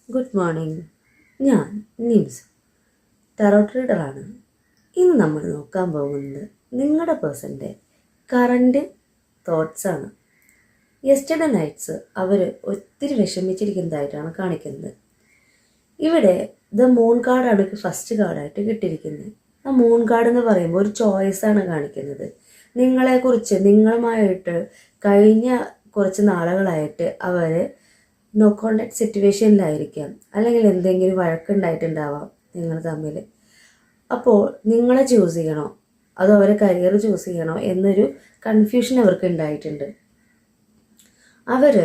Good morning. ഞാൻ nymphs, tarot റീഡറാണ്. ഇന്ന് നമ്മൾ നോക്കാൻ പോകുന്നത് നിങ്ങളുടെ പേഴ്സൻ്റെ കറൻറ്റ് തോട്ട്സാണ്. യെസ്റ്റർഡേ നൈറ്റ്സ് അവർ ഒത്തിരി വിഷമിച്ചിരിക്കുന്നതായിട്ടാണ് കാണിക്കുന്നത്. ഇവിടെ ദ മൂൺ കാർഡാണ് ഫസ്റ്റ് കാർഡായിട്ട് കിട്ടിയിരിക്കുന്നത്. ആ മൂൺ കാർഡ് എന്ന് പറയുമ്പോൾ ഒരു ചോയ്സാണ് കാണിക്കുന്നത്. നിങ്ങളെക്കുറിച്ച് നിങ്ങളുമായിട്ട് കഴിഞ്ഞ കുറച്ച് നാളുകളായിട്ട് അവർ നോ കോണ്ടാക്ട് സിറ്റുവേഷനിലായിരിക്കാം, അല്ലെങ്കിൽ എന്തെങ്കിലും വഴക്കുണ്ടായിട്ടുണ്ടാവാം നിങ്ങൾ തമ്മിൽ. അപ്പോൾ നിങ്ങളെ ചൂസ് ചെയ്യണോ അതോ അവരെ കരിയർ ചൂസ് ചെയ്യണോ എന്നൊരു കൺഫ്യൂഷൻ അവർക്ക് ഉണ്ടായിട്ടുണ്ട്. അവർ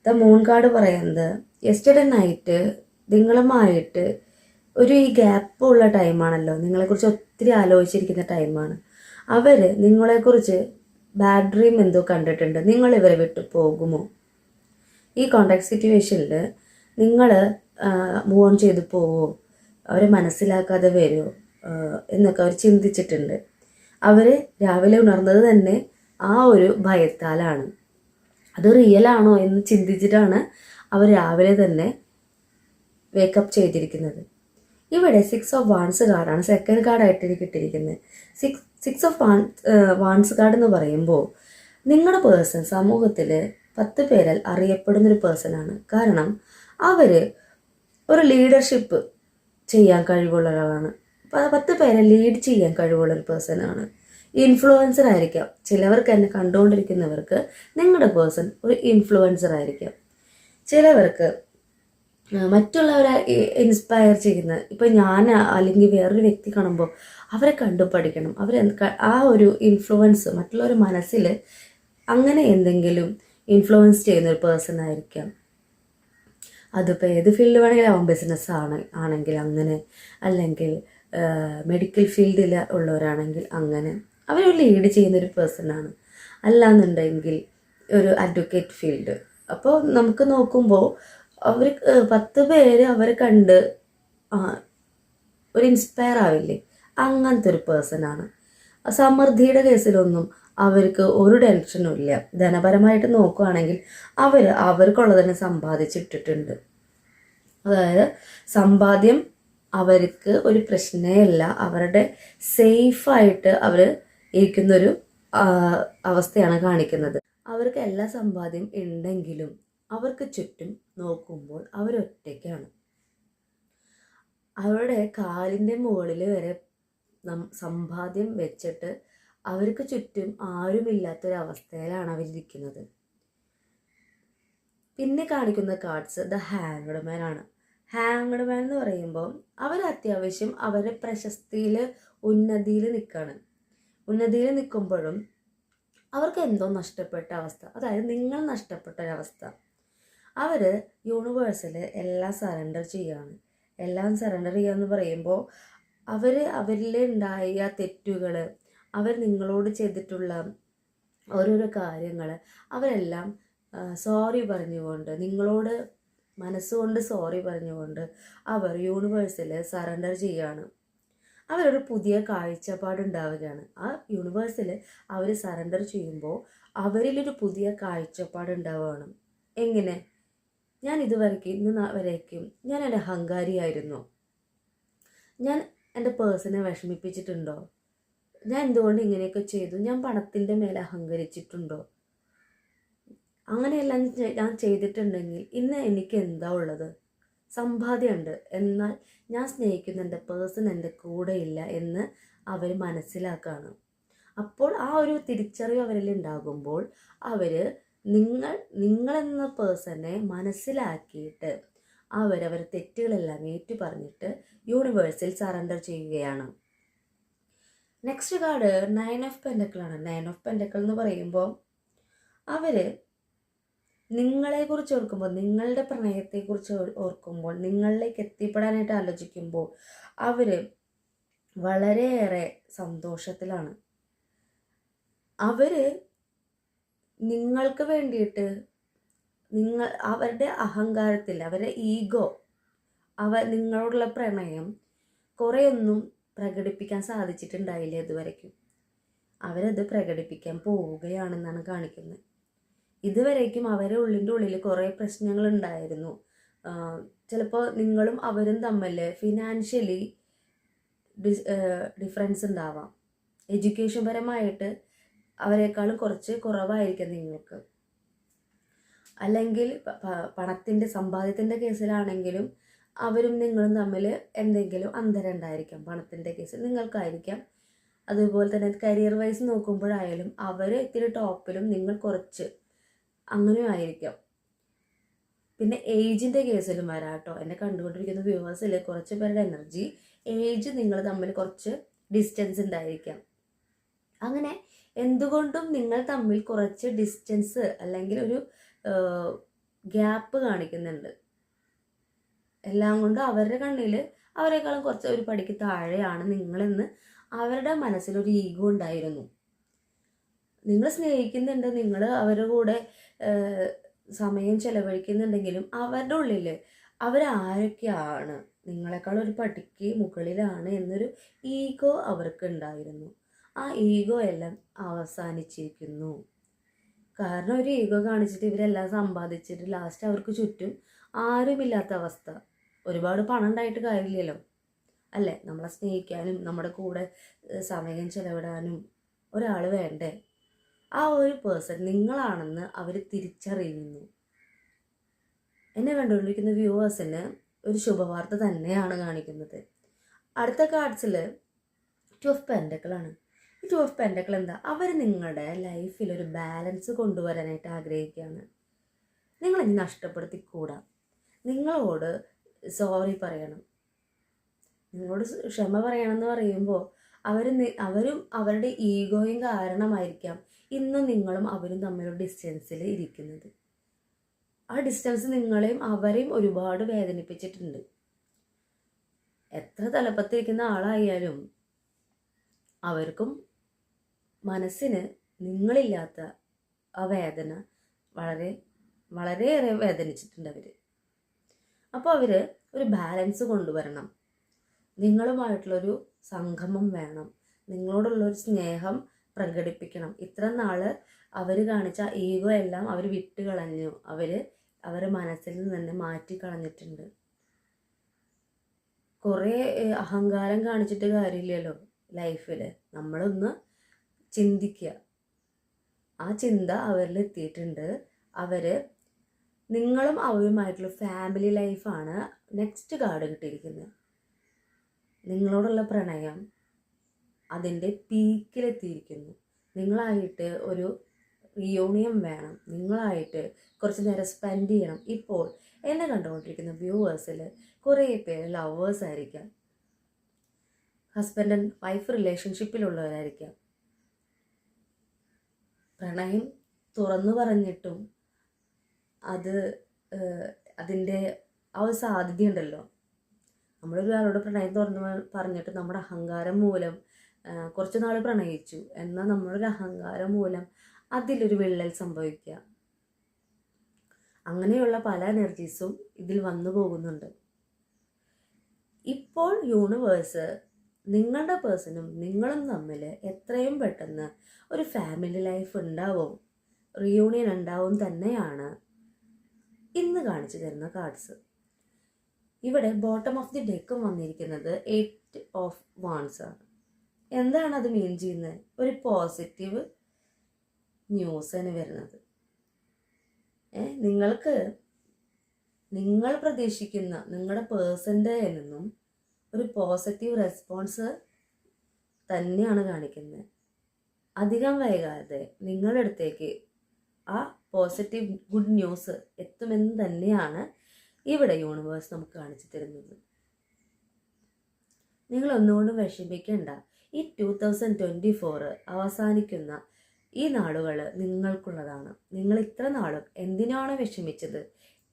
ദ മൂൺ കാർഡ് പറയുന്നത് യെസ്റ്റർഡേ നൈറ്റ് നിങ്ങളുമായിട്ട് ഈ ഗ്യാപ്പുള്ള ടൈമാണല്ലോ, നിങ്ങളെക്കുറിച്ച് ഒത്തിരി ആലോചിച്ചിരിക്കുന്ന ടൈമാണ്. അവർ നിങ്ങളെക്കുറിച്ച് ബാഡ് ഡ്രീം എന്തോ കണ്ടിട്ടുണ്ട്. നിങ്ങൾ ഇവരെ വിട്ടു പോകുമോ? ഈ കോണ്ടാക്ട് സിറ്റുവേഷനിൽ നിങ്ങൾ മൂവ് ഓൺ ചെയ്ത് പോവോ, അവരെ മനസ്സിലാക്കാതെ വരുമോ എന്നൊക്കെ അവർ ചിന്തിച്ചിട്ടുണ്ട്. അവർ രാവിലെ ഉണർന്നത് തന്നെ ആ ഒരു ഭയത്താലാണ്. അത് റിയലാണോ എന്ന് ചിന്തിച്ചിട്ടാണ് അവർ രാവിലെ തന്നെ വേക്കപ്പ് ചെയ്തിരിക്കുന്നത്. ഇവിടെ 6 ഓഫ് വാൺസ് കാർഡാണ് സെക്കൻഡ് കാർഡായിട്ട് കിട്ടിയിരിക്കുന്നത്. സിക്സ് ഓഫ് വാൺസ് കാർഡ് എന്ന് പറയുമ്പോൾ നിങ്ങളുടെ പേഴ്സൺ സമൂഹത്തിൽ 10 പേരാൽ അറിയപ്പെടുന്നൊരു പേഴ്സണാണ്. കാരണം അവർ ഒരു ലീഡർഷിപ്പ് ചെയ്യാൻ കഴിവുള്ള ഒരാളാണ്. 10 പേരെ ലീഡ് ചെയ്യാൻ കഴിവുള്ളൊരു പേഴ്സണാണ്. ഇൻഫ്ലുവൻസർ ആയിരിക്കാം. ചിലവർക്ക് എന്നെ കണ്ടുകൊണ്ടിരിക്കുന്നവർക്ക് നിങ്ങളുടെ പേഴ്സൺ ഒരു ഇൻഫ്ലുവൻസർ ആയിരിക്കാം. ചിലവർക്ക് മറ്റുള്ളവരെ ഇൻസ്പയർ ചെയ്യുന്ന, ഇപ്പം ഞാൻ അല്ലെങ്കിൽ വേറൊരു വ്യക്തി കാണുമ്പോൾ അവരെ കണ്ടു പഠിക്കണം, ആ ഒരു ഇൻഫ്ലുവൻസ് മറ്റുള്ളവരുടെ മനസ്സിൽ അങ്ങനെ എന്തെങ്കിലും ഇൻഫ്ലുവൻസ് ചെയ്യുന്ന ഒരു പേഴ്സൺ ആയിരിക്കാം. അതിപ്പോൾ ഏത് ഫീൽഡ് വേണമെങ്കിലും ആവാം. ബിസിനസ് ആണെങ്കിൽ അങ്ങനെ, അല്ലെങ്കിൽ മെഡിക്കൽ ഫീൽഡിൽ ഉള്ളവരാണെങ്കിൽ അങ്ങനെ. അവരൊരു ലീഡ് ചെയ്യുന്നൊരു പേഴ്സണാണ്. അല്ലാന്നുണ്ടെങ്കിൽ ഒരു അഡ്വക്കേറ്റ് ഫീൽഡ്. അപ്പോൾ നമുക്ക് നോക്കുമ്പോൾ അവർ 10 പേര് അവരെ കണ്ട് ഒരു ഇൻസ്പയർ ആവില്ലേ, അങ്ങനത്തെ ഒരു പേഴ്സണാണ്. സമൃദ്ധിയുടെ കേസിലൊന്നും അവർക്ക് ഒരു ടെൻഷനും ഇല്ല. ധനപരമായിട്ട് നോക്കുകയാണെങ്കിൽ അവർക്കുള്ളത് തന്നെ സമ്പാദിച്ചിട്ടിട്ടുണ്ട്. അതായത് സമ്പാദ്യം അവർക്ക് ഒരു പ്രശ്നമല്ല. അവരുടെ സേഫായിട്ട് അവർ ഇരിക്കുന്നൊരു അവസ്ഥയാണ് കാണിക്കുന്നത്. അവർക്ക് എല്ലാ സമ്പാദ്യം ഉണ്ടെങ്കിലും അവർക്ക് ചുറ്റും നോക്കുമ്പോൾ അവരൊറ്റയ്ക്കാണ്. അവരുടെ കാലിൻ്റെ മുകളിൽ വരെ സമ്പാദ്യം വെച്ചിട്ട് അവർക്ക് ചുറ്റും ആരുമില്ലാത്തൊരവസ്ഥയിലാണ് അവരിയ്ക്കുന്നത്. പിന്നെ കാണിക്കുന്ന കാർഡ്സ് ദ ഹാങ്ഡ് മാൻ ആണ്. ഹാങ്ഡ് മാൻ എന്ന് പറയുമ്പോൾ അവർ അത്യാവശ്യം അവരുടെ പ്രശസ്തിയിൽ ഉന്നതിയിൽ നിൽക്കുകയാണ്. ഉന്നതിയിൽ നിൽക്കുമ്പോഴും അവർക്ക് എന്തോ നഷ്ടപ്പെട്ട അവസ്ഥ, അതായത് നിങ്ങൾ നഷ്ടപ്പെട്ട ഒരവസ്ഥ. അവർ യൂണിവേഴ്സിൽ എല്ലാം സറണ്ടർ ചെയ്യുകയാണ്. എല്ലാം സറണ്ടർ ചെയ്യുക എന്ന് പറയുമ്പോൾ അവരിൽ ഉണ്ടായ തെറ്റുകൾ, അവർ നിങ്ങളോട് ചെയ്തിട്ടുള്ള ഓരോരോ കാര്യങ്ങൾ, അവരെല്ലാം സോറി പറഞ്ഞുകൊണ്ട്, നിങ്ങളോട് മനസ്സുകൊണ്ട് സോറി പറഞ്ഞുകൊണ്ട് അവർ യൂണിവേഴ്സിൽ സറണ്ടർ ചെയ്യുകയാണ്. അവരൊരു പുതിയ കാഴ്ചപ്പാടുണ്ടാവുകയാണ്. ആ യൂണിവേഴ്സിൽ അവർ സറണ്ടർ ചെയ്യുമ്പോൾ അവരിലൊരു പുതിയ കാഴ്ചപ്പാടുണ്ടാവുകയാണ്. എങ്ങനെ? ഞാൻ ഇന്ന് വരേക്കും ഞാൻ എൻ്റെ അഹങ്കാരിയായിരുന്നു. ഞാൻ എൻ്റെ പേഴ്സണെ വിഷമിപ്പിച്ചിട്ടുണ്ടോ? ഞാൻ എന്തുകൊണ്ട് ഇങ്ങനെയൊക്കെ ചെയ്തു? ഞാൻ പണത്തിൻ്റെ മേലെ അഹങ്കരിച്ചിട്ടുണ്ടോ? അങ്ങനെയെല്ലാം ഞാൻ ചെയ്തിട്ടുണ്ടെങ്കിൽ ഇന്ന് എനിക്ക് എന്താ ഉള്ളത്? സമ്പാദ്യമുണ്ട്, എന്നാൽ ഞാൻ സ്നേഹിക്കുന്ന എൻ്റെ പേഴ്സൺ എൻ്റെ കൂടെയില്ല എന്ന് അവർ മനസ്സിലാക്കുകയാണ്. അപ്പോൾ ആ ഒരു തിരിച്ചറിവ് അവരിൽ ഉണ്ടാകുമ്പോൾ അവർ നിങ്ങളെന്ന പേഴ്സണെ മനസ്സിലാക്കിയിട്ട് അവരവരുടെ തെറ്റുകളെല്ലാം ഏറ്റു പറഞ്ഞിട്ട് യൂണിവേഴ്സിൽ സറണ്ടർ ചെയ്യുകയാണ്. നെക്സ്റ്റ് കാർഡ് 9 ഓഫ് പെൻഡക്കിൾ ആണ്. 9 ഓഫ് പെൻഡക്കിൾ എന്ന് പറയുമ്പോൾ അവർ നിങ്ങളെക്കുറിച്ച് ഓർക്കുമ്പോൾ, നിങ്ങളുടെ പ്രണയത്തെക്കുറിച്ച് ഓർക്കുമ്പോൾ, നിങ്ങളിലേക്ക് എത്തിപ്പെടാനായിട്ട് ആലോചിക്കുമ്പോൾ അവർ വളരെയേറെ സന്തോഷത്തിലാണ്. അവർ നിങ്ങൾക്ക് വേണ്ടിയിട്ട് അവരുടെ അഹങ്കാരത്തിൽ, അവരുടെ ഈഗോ, നിങ്ങളോടുള്ള പ്രണയം കുറേയൊന്നും പ്രകടിപ്പിക്കാൻ സാധിച്ചിട്ടുണ്ടായില്ല ഇതുവരയ്ക്കും. അവരത് പ്രകടിപ്പിക്കാൻ പോവുകയാണെന്നാണ് കാണിക്കുന്നത്. ഇതുവരേക്കും അവരുടെ ഉള്ളിൻ്റെ ഉള്ളിൽ കുറേ പ്രശ്നങ്ങൾ ഉണ്ടായിരുന്നു. ചിലപ്പോൾ നിങ്ങളും അവരും തമ്മിൽ ഫിനാൻഷ്യലി ഡിഫറൻസ് ഉണ്ടാവാം. എഡ്യൂക്കേഷൻ പരമായിട്ട് അവരെക്കാളും കുറച്ച് കുറവായിരിക്കും നിങ്ങൾക്ക്. അല്ലെങ്കിൽ പണത്തിൻ്റെ സമ്പാദ്യത്തിൻ്റെ കേസിലാണെങ്കിലും അവരും നിങ്ങളും തമ്മിൽ എന്തെങ്കിലും അന്തരം ഉണ്ടായിരിക്കാം. പണത്തിൻ്റെ കേസിൽ നിങ്ങൾക്കായിരിക്കാം. അതുപോലെ തന്നെ കരിയർ വൈസ് നോക്കുമ്പോഴായാലും അവർ ഇത്തിരി ടോപ്പിലും നിങ്ങൾ കുറച്ച് അങ്ങനെയും ആയിരിക്കാം. പിന്നെ ഏജിൻ്റെ കേസിലും വരാം കേട്ടോ. എന്നെ കണ്ടുകൊണ്ടിരിക്കുന്ന വ്യൂവേഴ്സിൽ കുറച്ച് പേരുടെ എനർജി ഏജ് നിങ്ങൾ തമ്മിൽ കുറച്ച് ഡിസ്റ്റൻസ് ഉണ്ടായിരിക്കാം. അങ്ങനെ എന്തുകൊണ്ടും നിങ്ങൾ തമ്മിൽ കുറച്ച് ഡിസ്റ്റൻസ് അല്ലെങ്കിൽ ഒരു ഗ്യാപ്പ് കാണിക്കുന്നുണ്ട്. എല്ലാം കൊണ്ട് അവരുടെ കണ്ണിൽ അവരെക്കാളും കുറച്ച് ഒരു പടിക്ക് താഴെയാണ് നിങ്ങളെന്ന് അവരുടെ മനസ്സിലൊരു ഈഗോ ഉണ്ടായിരുന്നു. നിങ്ങൾ സ്നേഹിക്കുന്നുണ്ട്, നിങ്ങൾ അവരുടെ കൂടെ സമയം ചെലവഴിക്കുന്നുണ്ടെങ്കിലും അവരുടെ ഉള്ളിൽ അവരാരൊക്കെയാണ്, നിങ്ങളെക്കാൾ ഒരു പടിക്ക് മുകളിലാണ് എന്നൊരു ഈഗോ അവർക്ക് ഉണ്ടായിരുന്നു. ആ ഈഗോ എല്ലാം അവസാനിച്ചിരിക്കുന്നു. കാരണം ഒരു ഈഗോ കാണിച്ചിട്ട് ഇവരെല്ലാം സമ്പാദിച്ചിട്ട് ലാസ്റ്റ് അവർക്ക് ചുറ്റും ആരുമില്ലാത്ത അവസ്ഥ. ഒരുപാട് പണം ഉണ്ടായിട്ട് കാര്യമില്ലല്ലോ അല്ലേ? നമ്മളെ സ്നേഹിക്കാനും നമ്മുടെ കൂടെ സമയം ചെലവിടാനും ഒരാൾ വേണ്ടേ? ആ ഒരു പേഴ്സൺ നിങ്ങളാണെന്ന് അവർ തിരിച്ചറിയുന്നു. എന്നെ കണ്ടുകൊണ്ടിരിക്കുന്ന വ്യൂവേഴ്സിന് ഒരു ശുഭവാർത്ത തന്നെയാണ് കാണിക്കുന്നത്. അടുത്ത കാർഡ്സിൽ 2 ഓഫ് പെൻഡക്കിളാണ്. ഈ 2 ഓഫ് പെൻഡക്കിൾ എന്താ? അവർ നിങ്ങളുടെ ലൈഫിൽ ഒരു ബാലൻസ് കൊണ്ടുവരാനായിട്ട് ആഗ്രഹിക്കുകയാണ്. നിങ്ങളിനി നഷ്ടപ്പെടുത്തിക്കൂടാ. നിങ്ങളോട് സോറി പറയണം, നിങ്ങളോട് ക്ഷമ പറയണമെന്ന് പറയുമ്പോൾ അവരും അവരുടെ ഈഗോയും കാരണമായിരിക്കാം ഇന്നും നിങ്ങളും അവരും തമ്മിലുള്ള ഡിസ്റ്റൻസിൽ ഇരിക്കുന്നത്. ആ ഡിസ്റ്റൻസ് നിങ്ങളെയും അവരെയും ഒരുപാട് വേദനിപ്പിച്ചിട്ടുണ്ട്. എത്ര തലപ്പത്തിരിക്കുന്ന ആളായാലും അവർക്കും മനസ്സിന് നിങ്ങളില്ലാത്ത ആ വേദന വളരെയേറെ വേദനിച്ചിട്ടുണ്ട് അവർ. അപ്പോൾ അവർ ഒരു ബാലൻസ് കൊണ്ടുവരണം. നിങ്ങളുമായിട്ടുള്ളൊരു സംഗമം വേണം, നിങ്ങളോടുള്ളൊരു സ്നേഹം പ്രകടിപ്പിക്കണം. ഇത്ര നാൾ അവർ കാണിച്ച ഈഗോ എല്ലാം അവർ വിട്ട് കളഞ്ഞു. അവരുടെ മനസ്സിൽ നിന്ന് തന്നെ മാറ്റിക്കളഞ്ഞിട്ടുണ്ട്. കുറേ അഹങ്കാരം കാണിച്ചിട്ട് കാര്യമില്ലല്ലോ ലൈഫിൽ. നമ്മളൊന്ന് ചിന്തിക്കുക. ആ ചിന്ത അവരിൽ എത്തിയിട്ടുണ്ട്. നിങ്ങളും അവരുമായിട്ടുള്ള ഫാമിലി ലൈഫാണ് നെക്സ്റ്റ് കാർഡ് കിട്ടിയിരിക്കുന്നത്. നിങ്ങളോടുള്ള പ്രണയം അതിൻ്റെ പീക്കിലെത്തിയിരിക്കുന്നു. നിങ്ങളായിട്ട് ഒരു റിയൂണിയൻ വേണം, നിങ്ങളായിട്ട് കുറച്ച് നേരം സ്പെൻഡ് ചെയ്യണം. ഇപ്പോൾ എന്നെ കണ്ടുകൊണ്ടിരിക്കുന്ന വ്യൂവേഴ്സിൽ കുറേ പേര് ലവേഴ്സ് ആയിരിക്കാം, ഹസ്ബൻഡ് ആൻഡ് വൈഫ് റിലേഷൻഷിപ്പിലുള്ളവരായിരിക്കാം. പ്രണയം തുറന്നു പറഞ്ഞിട്ടും അതിൻ്റെ ആ ഒരു സാധ്യതയുണ്ടല്ലോ. നമ്മളൊരാളോട് പ്രണയം തുറന്നു പറഞ്ഞിട്ട് നമ്മുടെ അഹങ്കാരം മൂലം കുറച്ച് നാൾ പ്രണയിച്ചു, എന്നാൽ നമ്മളൊരു അഹങ്കാരം മൂലം അതിലൊരു വിള്ളൽ സംഭവിക്കുക. അങ്ങനെയുള്ള പല എനർജീസും ഇതിൽ വന്നു പോകുന്നുണ്ട്. ഇപ്പോൾ യൂണിവേഴ്സ് നിങ്ങളുടെ പേഴ്സണും നിങ്ങളും തമ്മിൽ എത്രയും പെട്ടെന്ന് ഒരു ഫാമിലി ലൈഫ് ഉണ്ടാവും, റിയൂണിയൻ ഉണ്ടാവും തന്നെയാണ് ഇന്ന് കാണിച്ചു തരുന്ന കാർഡ്സ്. ഇവിടെ ബോട്ടം ഓഫ് ദി ഡെക്കും വന്നിരിക്കുന്നത് 8 ഓഫ് വാൺസ് ആണ്. എന്താണ് അത് മീൻ ചെയ്യുന്നത്? ഒരു പോസിറ്റീവ് ന്യൂസാണ് വരുന്നത്. നിങ്ങൾ പ്രതീക്ഷിക്കുന്ന നിങ്ങളുടെ പേഴ്സൻ്റെ നിന്നും ഒരു പോസിറ്റീവ് റെസ്പോൺസ് തന്നെയാണ് കാണിക്കുന്നത്. അധികം വൈകാതെ നിങ്ങളുടെ അടുത്തേക്ക് ആ പോസിറ്റീവ് ഗുഡ് ന്യൂസ് എത്തുമെന്ന് തന്നെയാണ് ഇവിടെ യൂണിവേഴ്സ് നമുക്ക് കാണിച്ചു തരുന്നത്. നിങ്ങൾ ഒന്നുകൊണ്ടും വിഷമിക്കേണ്ട. ഈ 2024 അവസാനിക്കുന്ന ഈ നാളുകൾ നിങ്ങൾക്കുള്ളതാണ്. നിങ്ങൾ ഇത്ര നാളും എന്തിനാണ് വിഷമിച്ചത്,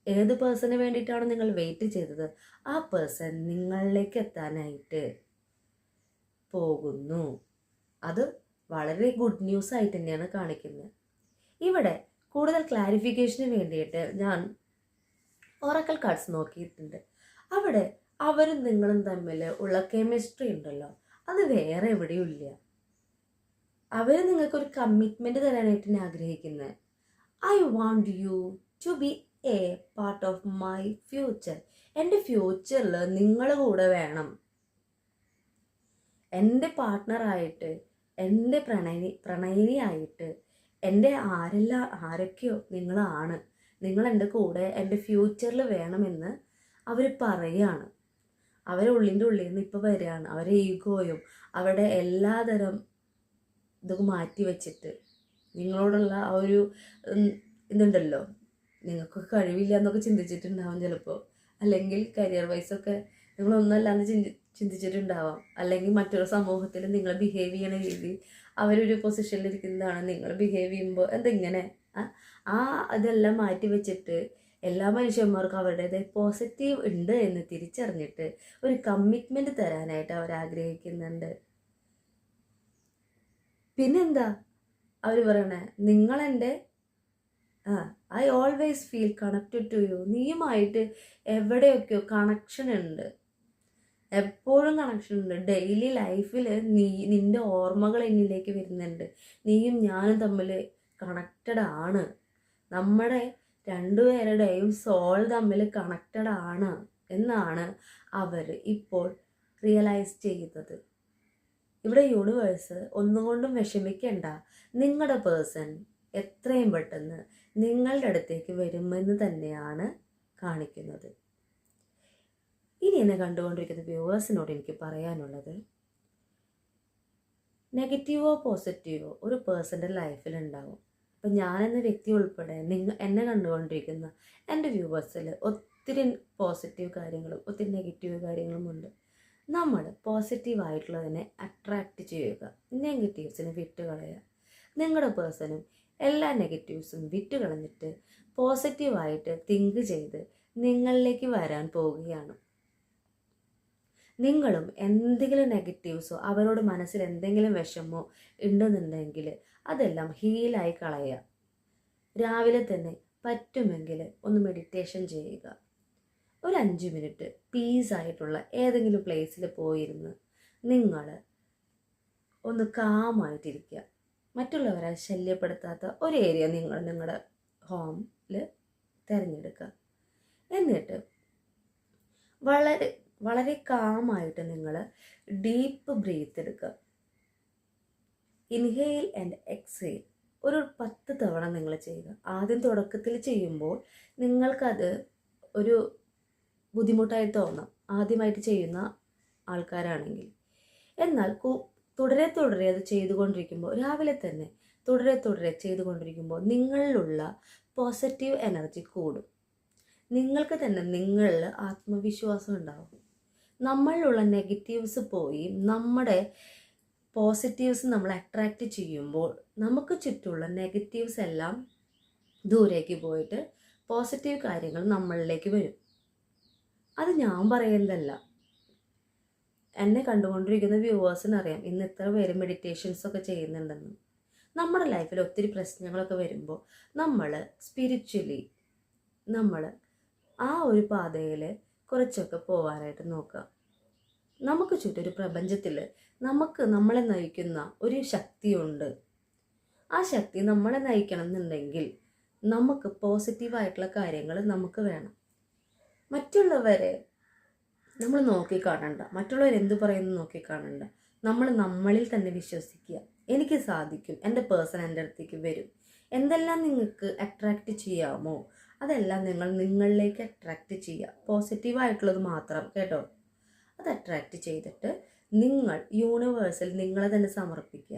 ഏത് പേഴ്സണിന് വേണ്ടിയിട്ടാണ് നിങ്ങൾ വെയിറ്റ് ചെയ്തത്, ആ പേഴ്സൺ നിങ്ങളിലേക്ക് എത്താനായിട്ട് പോകുന്നു. അത് വളരെ ഗുഡ് ന്യൂസ് ആയിട്ട് തന്നെയാണ് കാണിക്കുന്നത്. ഇവിടെ കൂടുതൽ ക്ലാരിഫിക്കേഷന് വേണ്ടിയിട്ട് ഞാൻ ഒറാക്കിൾ കാർഡ്സ് നോക്കിയിട്ടുണ്ട്. അവിടെ അവരും നിങ്ങളും തമ്മിൽ ഉള്ള കെമിസ്ട്രി ഉണ്ടല്ലോ, അത് വേറെ എവിടെയും ഇല്ല. അവർ നിങ്ങൾക്കൊരു കമ്മിറ്റ്മെൻറ്റ് തരാനായിട്ട് ആഗ്രഹിക്കുന്നത്. I want you to be a part of my future. എൻ്റെ ഫ്യൂച്ചറിൽ നിങ്ങൾ കൂടെ വേണം. എൻ്റെ പാർട്ട്ണറായിട്ട്, എൻ്റെ പ്രണയിനിയായിട്ട്, എൻ്റെ ആരൊക്കെയോ നിങ്ങളാണ്. നിങ്ങൾ എൻ്റെ കൂടെ എൻ്റെ ഫ്യൂച്ചറിൽ വേണമെന്ന് അവർ പറയുകയാണ്. അവരെ ഉള്ളിൻ്റെ ഉള്ളിൽ നിന്ന് ഇപ്പോൾ വരികയാണ്. അവരെ ഈഗോയും അവരുടെ എല്ലാതരം ഇതൊക്കെ മാറ്റി വെച്ചിട്ട് നിങ്ങളോടുള്ള ആ ഒരു ഇതുണ്ടല്ലോ, നിങ്ങൾക്ക് കഴിവില്ല എന്നൊക്കെ ചിന്തിച്ചിട്ടുണ്ടാവും ചിലപ്പോൾ. അല്ലെങ്കിൽ കരിയർ വൈസൊക്കെ നിങ്ങളൊന്നല്ലാന്ന് ചിന്തിച്ചിട്ടുണ്ടാവാം. അല്ലെങ്കിൽ മറ്റൊരു സമൂഹത്തിൽ നിങ്ങൾ ബിഹേവ് ചെയ്യണ രീതി, അവരൊരു പൊസിഷനിലിരിക്കുന്നതാണ്, നിങ്ങൾ ബിഹേവ് ചെയ്യുമ്പോൾ എന്തെങ്ങനെ ആ അതെല്ലാം മാറ്റി വെച്ചിട്ട് എല്ലാ മനുഷ്യന്മാർക്കും അവരുടേതായ പോസിറ്റീവ് ഉണ്ട് എന്ന് തിരിച്ചറിഞ്ഞിട്ട് ഒരു കമ്മിറ്റ്മെൻറ്റ് തരാനായിട്ട് അവർ ആഗ്രഹിക്കുന്നുണ്ട്. പിന്നെന്താ അവർ പറയണേ, നിങ്ങളെൻ്റെ I always feel connected to you. നീയുമായിട്ട് എവിടെയൊക്കെയോ കണക്ഷൻ ഉണ്ട്, എപ്പോഴും കണക്ഷൻ ഉണ്ട്. ഡെയിലി ലൈഫിൽ നിൻ്റെ ഓർമ്മകൾ എന്നിലേക്ക് വരുന്നുണ്ട്. നീയും ഞാനും തമ്മിൽ കണക്റ്റഡ് ആണ്. നമ്മുടെ രണ്ടുപേരുടെയും സോൾ തമ്മിൽ കണക്റ്റഡ് ആണ് എന്നാണ് അവർ ഇപ്പോൾ റിയലൈസ് ചെയ്യുന്നത്. ഇവിടെ യൂണിവേഴ്സ് ഒന്നുകൊണ്ടും വിഷമിക്കേണ്ട, നിങ്ങളുടെ പേഴ്സൺ എത്രയും പെട്ടെന്ന് നിങ്ങളുടെ അടുത്തേക്ക് വരുമെന്ന് തന്നെയാണ് കാണിക്കുന്നത്. ഇനി എന്നെ കണ്ടുകൊണ്ടിരിക്കുന്ന വ്യൂവേഴ്സിനോട് എനിക്ക് പറയാനുള്ളത്, നെഗറ്റീവോ പോസിറ്റീവോ ഒരു പേഴ്സൻ്റെ ലൈഫിലുണ്ടാവും. അപ്പം ഞാനെന്ന വ്യക്തി ഉൾപ്പെടെ എന്നെ കണ്ടുകൊണ്ടിരിക്കുന്ന എൻ്റെ വ്യൂവേഴ്സിൽ ഒത്തിരി പോസിറ്റീവ് കാര്യങ്ങളും ഒത്തിരി നെഗറ്റീവ് കാര്യങ്ങളും ഉണ്ട്. നമ്മൾ പോസിറ്റീവായിട്ടുള്ളതിനെ അട്രാക്റ്റ് ചെയ്യുക, നെഗറ്റീവ്സിനെ വിട്ടുകളയുക. നിങ്ങളുടെ പേഴ്സണും എല്ലാ നെഗറ്റീവ്സും വിട്ടുകളഞ്ഞിട്ട് പോസിറ്റീവായിട്ട് തിങ്ക് ചെയ്ത് നിങ്ങളിലേക്ക് വരാൻ പോവുകയാണ്. നിങ്ങളും എന്തെങ്കിലും നെഗറ്റീവ്സോ അവരോട് മനസ്സിൽ എന്തെങ്കിലും വിഷമോ ഉണ്ടെന്നുണ്ടെങ്കിൽ അതെല്ലാം ഹീലായി കളയുക. രാവിലെ തന്നെ പറ്റുമെങ്കിൽ ഒന്ന് മെഡിറ്റേഷൻ ചെയ്യുക. ഒരു 5 മിനിറ്റ് പീസായിട്ടുള്ള ഏതെങ്കിലും പ്ലേസിൽ പോയിരുന്ന് നിങ്ങൾ ഒന്ന് കാമായിട്ടിരിക്കുക. മറ്റുള്ളവരെ ശല്യപ്പെടുത്താത്ത ഒരു ഏരിയ നിങ്ങൾ നിങ്ങളുടെ ഹോമിൽ തിരഞ്ഞെടുക്കുക. എന്നിട്ട് വളരെ വളരെ കാമായിട്ട് നിങ്ങൾ ഡീപ്പ് ബ്രീത്ത് എടുക്കുക. ഇൻഹെയിൽ ആൻഡ് എക്സെയിൽ ഒരു 10 തവണ നിങ്ങൾ ചെയ്യുക. ആദ്യം തുടക്കത്തിൽ ചെയ്യുമ്പോൾ നിങ്ങൾക്കത് ഒരു ബുദ്ധിമുട്ടായി തോന്നാം, ആദ്യമായിട്ട് ചെയ്യുന്ന ആൾക്കാരാണെങ്കിൽ. എന്നാൽ തുടരെ അത് ചെയ്തുകൊണ്ടിരിക്കുമ്പോൾ, രാവിലെ തന്നെ തുടരെ ചെയ്തുകൊണ്ടിരിക്കുമ്പോൾ നിങ്ങളിലുള്ള പോസിറ്റീവ് എനർജി കൂടും. നിങ്ങൾക്ക് തന്നെ നിങ്ങളിൽ ആത്മവിശ്വാസം ഉണ്ടാവും. നമ്മളിലുള്ള നെഗറ്റീവ്സ് പോയി നമ്മുടെ പോസിറ്റീവ്സ് നമ്മൾ അട്രാക്റ്റ് ചെയ്യുമ്പോൾ നമുക്ക് ചുറ്റുമുള്ള നെഗറ്റീവ്സ് എല്ലാം ദൂരേക്ക് പോയിട്ട് പോസിറ്റീവ് കാര്യങ്ങൾ നമ്മളിലേക്ക് വരും. അത് ഞാൻ പറയുന്നതല്ല, എന്നെ കണ്ടുകൊണ്ടിരിക്കുന്ന വ്യൂവേഴ്സിനറിയാം ഇന്ന് ഇത്ര പേര് മെഡിറ്റേഷൻസൊക്കെ ചെയ്യുന്നുണ്ടെന്ന്. നമ്മുടെ ലൈഫിൽ ഒത്തിരി പ്രശ്നങ്ങളൊക്കെ വരുമ്പോൾ നമ്മൾ സ്പിരിച്വലി നമ്മൾ ആ ഒരു പാതയിൽ കുറച്ചൊക്കെ പോകാനായിട്ട് നോക്കുക. നമുക്ക് ചുറ്റൊരു പ്രപഞ്ചത്തിൽ നമ്മളെ നയിക്കുന്ന ഒരു ശക്തിയുണ്ട്. ആ ശക്തി നമ്മളെ നയിക്കണം എന്നുണ്ടെങ്കിൽ നമുക്ക് പോസിറ്റീവായിട്ടുള്ള കാര്യങ്ങൾ നമുക്ക് വേണം. മറ്റുള്ളവരെ നമ്മൾ നോക്കിക്കാണണ്ട, മറ്റുള്ളവരെന്ത് പറയുന്നു നോക്കിക്കാണണ്ട. നമ്മളിൽ തന്നെ വിശ്വസിക്കുക. എനിക്ക് സാധിക്കും, എൻ്റെ പേഴ്സൺ എൻ്റെ അടുത്തേക്ക് വരും. എന്തെല്ലാം നിങ്ങൾക്ക് അട്രാക്റ്റ് ചെയ്യാമോ അതെല്ലാം നിങ്ങളിലേക്ക് അട്രാക്റ്റ് ചെയ്യുക. പോസിറ്റീവായിട്ടുള്ളത് മാത്രം കേട്ടോ. അത് അട്രാക്റ്റ് ചെയ്തിട്ട് നിങ്ങൾ യൂണിവേഴ്സിൽ നിങ്ങളെ തന്നെ സമർപ്പിക്കുക.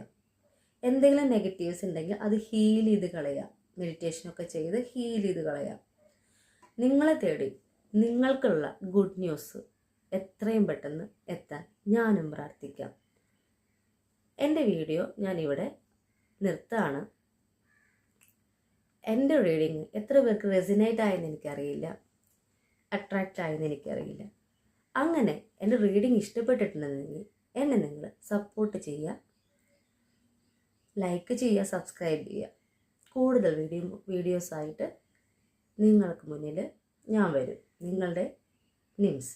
എന്തെങ്കിലും നെഗറ്റീവ്സ് ഉണ്ടെങ്കിൽ അത് ഹീൽ ചെയ്ത് കളയുക. മെഡിറ്റേഷനൊക്കെ ചെയ്ത് ഹീൽ ചെയ്ത് കളയുക. നിങ്ങളെ തേടി നിങ്ങൾക്കുള്ള ഗുഡ് ന്യൂസ് എത്രയും പെട്ടെന്ന് എത്താൻ ഞാനും പ്രാർത്ഥിക്കാം. എൻ്റെ വീഡിയോ ഞാനിവിടെ നിർത്താണ്. എൻ്റെ റീഡിങ് എത്ര പേർക്ക് റെസിനേറ്റ് ആയെന്ന് എനിക്കറിയില്ല, അട്രാക്റ്റ് ആയെന്ന് എനിക്കറിയില്ല. അങ്ങനെ എൻ്റെ റീഡിങ് ഇഷ്ടപ്പെട്ടിട്ടുണ്ടെങ്കിൽ എന്നെ നിങ്ങൾ സപ്പോർട്ട് ചെയ്യുക, ലൈക്ക് ചെയ്യുക, സബ്സ്ക്രൈബ് ചെയ്യുക. കൂടുതൽ വീഡിയോസായിട്ട് നിങ്ങൾക്ക് മുന്നിൽ ഞാൻ വരും. നിങ്ങളുടെ നിംസ്.